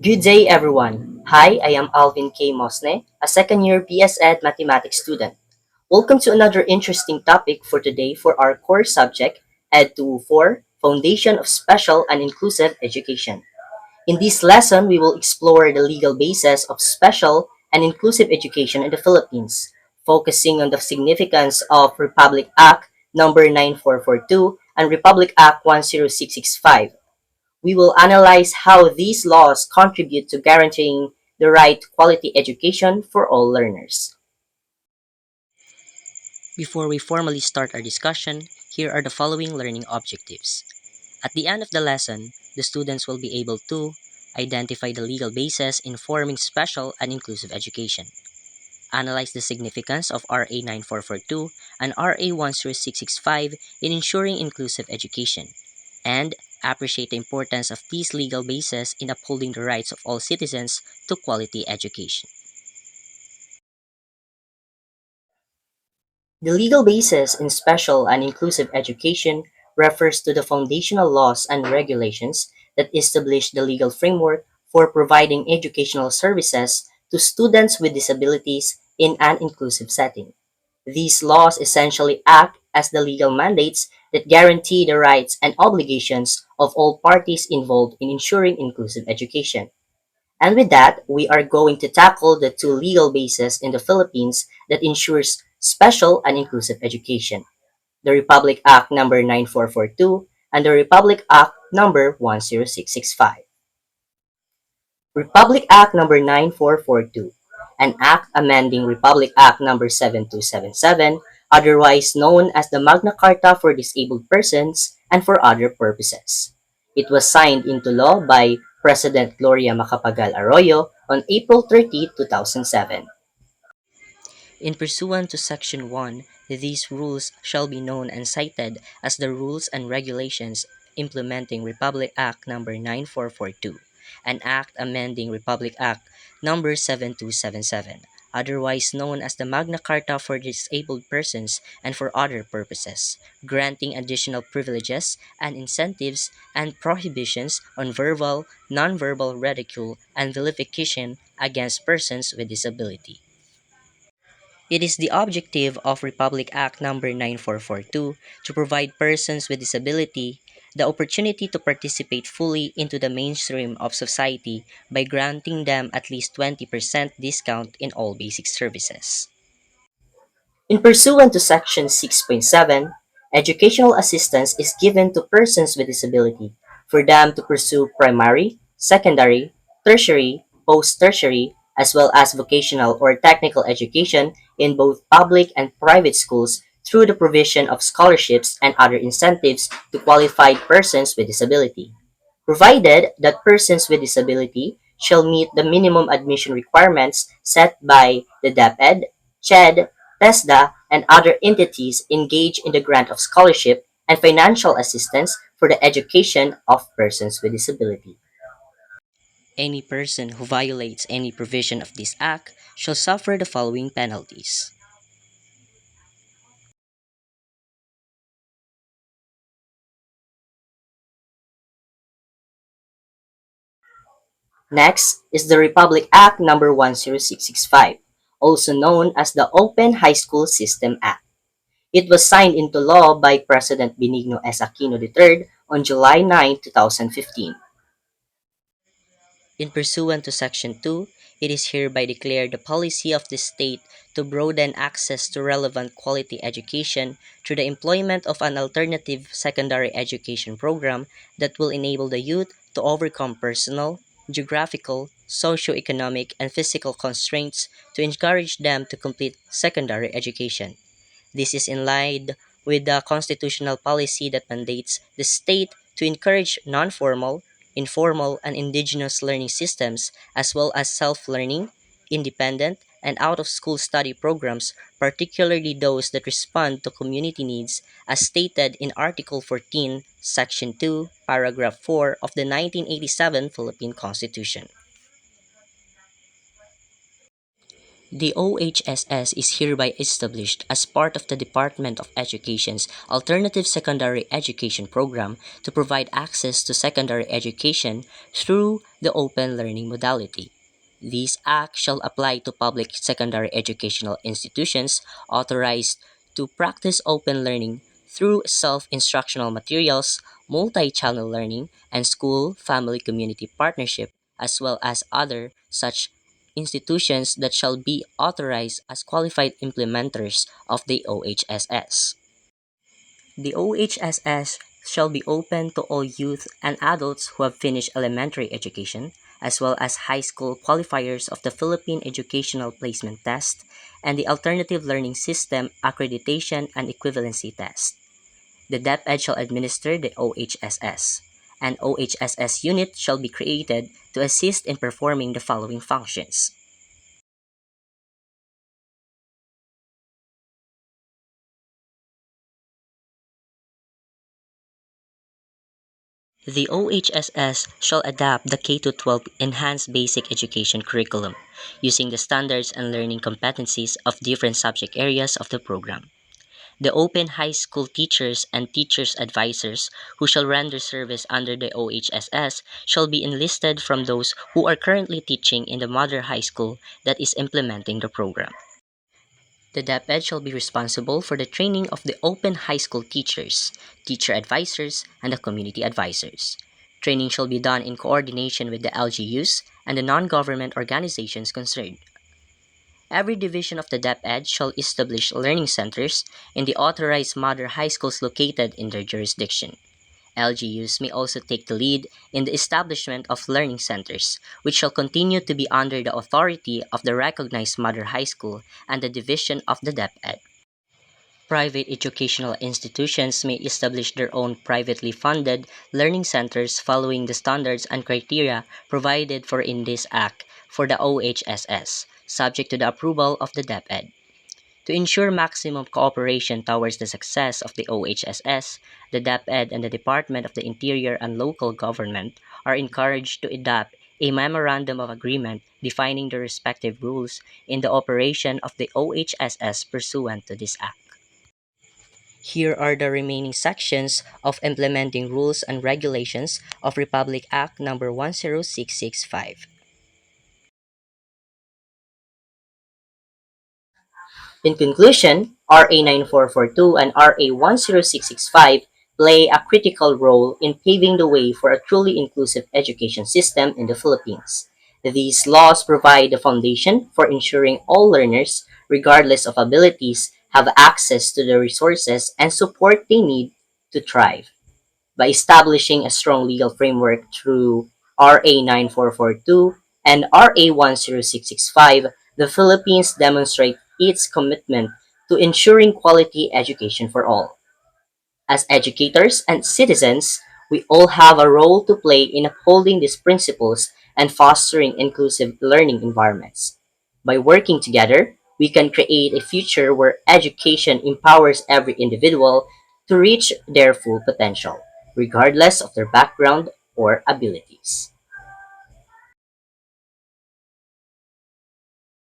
Good day, everyone. Hi, I am Alvin K. Mosne, a second year BS Ed mathematics student. Welcome to another interesting topic for today for our core subject, Ed 204, Foundation of Special and Inclusive Education. In this lesson, we will explore the legal basis of special and inclusive education in the Philippines, focusing on the significance of Republic Act number 9442 and Republic Act 10665. We will analyze how these laws contribute to guaranteeing the right to quality education for all learners. Before we formally start our discussion, here are the following learning objectives. At the end of the lesson, the students will be able to identify the legal basis in forming special and inclusive education, analyze the significance of RA 9442 and RA 10665 in ensuring inclusive education, and appreciate the importance of these legal bases in upholding the rights of all citizens to quality education. The legal basis in special and inclusive education refers to the foundational laws and regulations that establish the legal framework for providing educational services to students with disabilities in an inclusive setting. These laws essentially act as the legal mandates that guarantee the rights and obligations of all parties involved in ensuring inclusive education. And with that, we are going to tackle the two legal bases in the Philippines that ensures special and inclusive education. The Republic Act number 9442 and the Republic Act number 10665. Republic Act number 9442, an act amending Republic Act number 7277, otherwise known as the Magna Carta for Disabled Persons and for other purposes. It was signed into law by President Gloria Macapagal Arroyo on April 30, 2007. In pursuant to Section 1, these rules shall be known and cited as the Rules and Regulations implementing Republic Act No. 9442, an act amending Republic Act No. 7277, otherwise known as the Magna Carta for Disabled Persons and for other purposes, granting additional privileges and incentives and prohibitions on verbal, nonverbal ridicule and vilification against persons with disability. It is the objective of Republic Act No. 9442 to provide persons with disability the opportunity to participate fully into the mainstream of society by granting them at least 20% discount in all basic services. In pursuant to Section 6.7, educational assistance is given to persons with disability for them to pursue primary, secondary, tertiary, post-tertiary, as well as vocational or technical education in both public and private schools through the provision of scholarships and other incentives to qualified persons with disability, provided that persons with disability shall meet the minimum admission requirements set by the DepEd, CHED, TESDA, and other entities engaged in the grant of scholarship and financial assistance for the education of persons with disability. Any person who violates any provision of this act shall suffer the following penalties. Next is the Republic Act number 10665, also known as the Open High School System Act. It was signed into law by President Benigno S. Aquino III on July 9, 2015. In pursuant to Section 2, it is hereby declared the policy of the state to broaden access to relevant quality education through the employment of an alternative secondary education program that will enable the youth to overcome personal, geographical, socio-economic, and physical constraints to encourage them to complete secondary education. This is in line with the constitutional policy that mandates the state to encourage non-formal, informal, and indigenous learning systems as well as self-learning, independent, and out-of-school study programs, particularly those that respond to community needs as stated in Article 14, Section 2, Paragraph 4 of the 1987 Philippine Constitution. The OHSS is hereby established as part of the Department of Education's Alternative Secondary Education Program to provide access to secondary education through the open learning modality. This act shall apply to public secondary educational institutions authorized to practice open learning through self-instructional materials, multi-channel learning, and school-family community partnership, as well as other such institutions that shall be authorized as qualified implementers of the OHSS. The OHSS shall be open to all youth and adults who have finished elementary education, as well as high school qualifiers of the Philippine Educational Placement Test and the Alternative Learning System Accreditation and Equivalency Test. The DepEd shall administer the OHSS. An OHSS unit shall be created to assist in performing the following functions. The OHSS shall adapt the K-12 Enhanced Basic Education curriculum using the standards and learning competencies of different subject areas of the program. The open high school teachers and teachers advisors who shall render service under the OHSS shall be enlisted from those who are currently teaching in the mother high school that is implementing the program. The DepEd shall be responsible for the training of the open high school teachers, teacher advisors, and the community advisors. Training shall be done in coordination with the LGUs and the non-government organizations concerned. Every division of the DepEd shall establish learning centers in the authorized mother high schools located in their jurisdiction. LGUs may also take the lead in the establishment of learning centers, which shall continue to be under the authority of the recognized mother high school and the division of the DepEd. Private educational institutions may establish their own privately funded learning centers following the standards and criteria provided for in this Act for the OHSS, subject to the approval of the DepEd. To ensure maximum cooperation towards the success of the OHSS, the DepEd and the Department of the Interior and Local Government are encouraged to adopt a memorandum of agreement defining the respective rules in the operation of the OHSS pursuant to this Act. Here are the remaining sections of implementing rules and regulations of Republic Act number 10665. In conclusion, RA 9442 and RA 10665 play a critical role in paving the way for a truly inclusive education system in the Philippines. These laws provide the foundation for ensuring all learners, regardless of abilities, have access to the resources and support they need to thrive. By establishing a strong legal framework through RA 9442 and RA 10665, the Philippines demonstrate its commitment to ensuring quality education for all. As educators and citizens, we all have a role to play in upholding these principles and fostering inclusive learning environments. By working together, we can create a future where education empowers every individual to reach their full potential, regardless of their background or abilities.